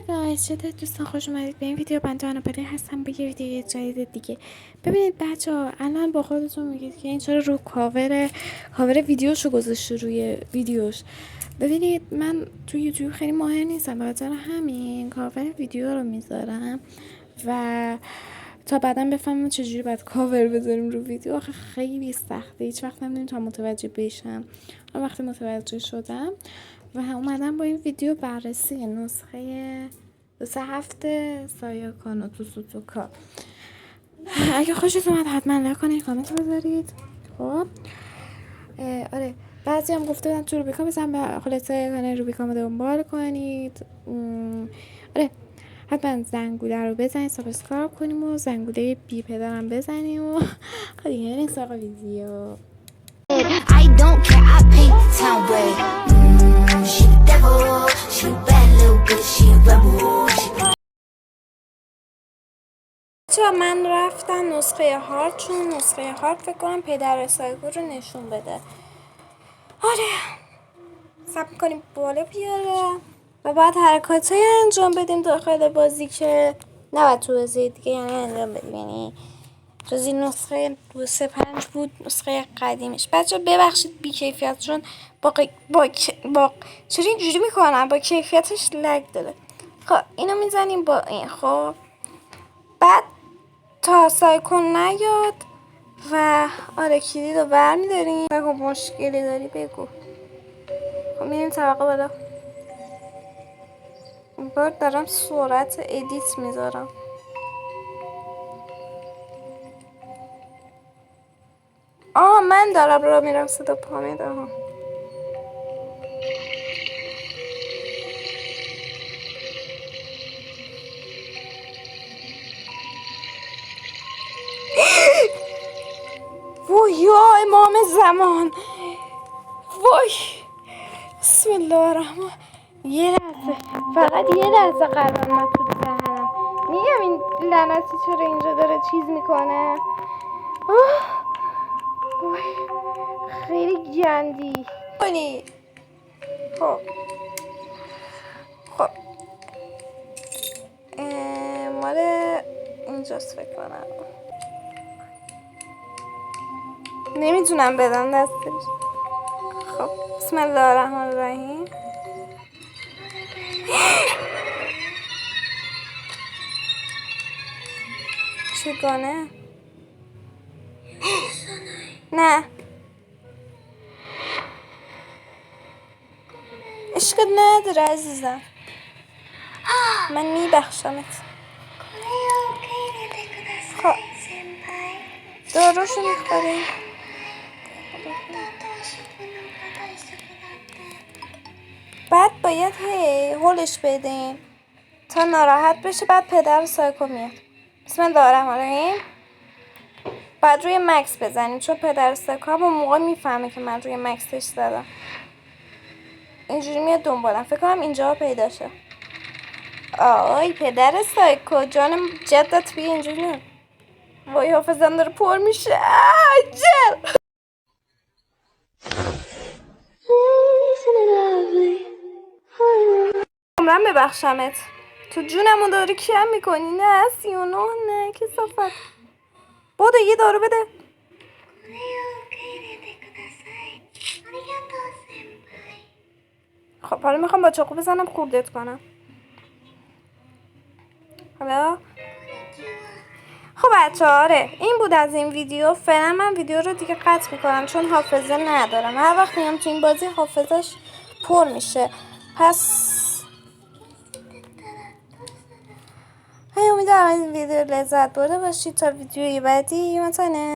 گایز، چطور دوستان؟ خوش اومدید به این ویدیو. من جانا پری هستم با یه ویدیو جدید دیگه. ببینید بچه ها، الان با خودتون میگید که این چرا رو کاور ویدیوشو گذاشته روی ویدیوش. ببینید من توی یوتیوب خیلی ماهر نیستم، بخاطر همین کاور ویدیو رو میذارم و تا بعدا بفهمم چجوری باید کاور بذاریم رو ویدیو. آخه خیلی سخته، هیچ وقت نمیدونم متوجه بشم. وقتی متوجه شدم و اومدم با این ویدیو بررسی نسخه 2 هفته سایاکانو تو سوتوکا. اگه خوشتون اومد حتما لایک کنید، کامنت بذارید. خب آره، بعضی هم گفته بودن تو روبیکا بزن به خلاصه کانال روبیکا رو دنبال کنید. آره، حتما زنگوله رو بزنید، سابسکرایب کنیم و زنگوله بی پدرم بزنیم و خیلی این ساقا ویدیو. I don't care, I paint the town red. She the devil, she a bad little bitch, she a rebel. چرا من رفتم نسخه هارد، چون نسخه هارد فکر کنم پدر سایکو رو نشون بده. آره، صبر کنیم بالا بیاره و بعد حرکات های انجام بدیم داخل بازی که نباید تو بازی دیگه یعنی انجام بدیم. یعنی جز این نسخه 235 بود، نسخه قدیمش. بچه ببخشید بی کیفیت، چون با چرا اینجوری میکنم، با کیفیتش لگ داره. خب اینو میزنیم با این. خب بعد تا سایکون نیاد و آره کلید رو برمیداریم. بگو مشکلی داری بگو. خب میریم طبقه بالا. این بار دارم سرعت ادیت میذارم. من دارم را میرم، صدا پا میدم. وای یا امام زمان، وای بسم الله الرحمن. یه لحظه، فقط یه لحظه قلبم من تو دهنم. میگم این لعنتی چرا اینجا داره چیز میکنه. وای خیلی گندی کنی. خب مال اینجاست فکر کنم. نمیتونم بدم دستش. خب بسم الله الرحمن الرحیم. چگونه؟ نه اشکال نداره عزیزم، من میبخشمت. خب داروشو میخوریم. بعد باید هولش بدیم تا ناراحت بشه. بعد پدر سایکو میاد. بسم الله الرحمن الرحیم. بعد روی مکس بزنیم، چون پدر سایکو هم اون موقع میفهمه که من روی مکسش زدم. اینجوری میاد دنبالم. فکر کنم اینجا پیدا شه. آی پدر سایکو جانم، جدت بیا اینجوری نه. وای حافظم داره پر میشه. عجل عمرم ببخشمت. تو جونمو داری کم میکنی. نه 39 نه کسافت. بوده یه دارو بده. خب حالا میخوام با چاقو بزنم خوردت کنم. حالا خب بچه آره این بود از این ویدیو. فعلا من ویدیو رو دیگه قطع میکنم چون حافظه ندارم. هر وقت میام تو این بازی حافظش پر میشه. پس امیدوارم از این ویدیو لذت برده باشید. تا ویدیوی بعدی مثلا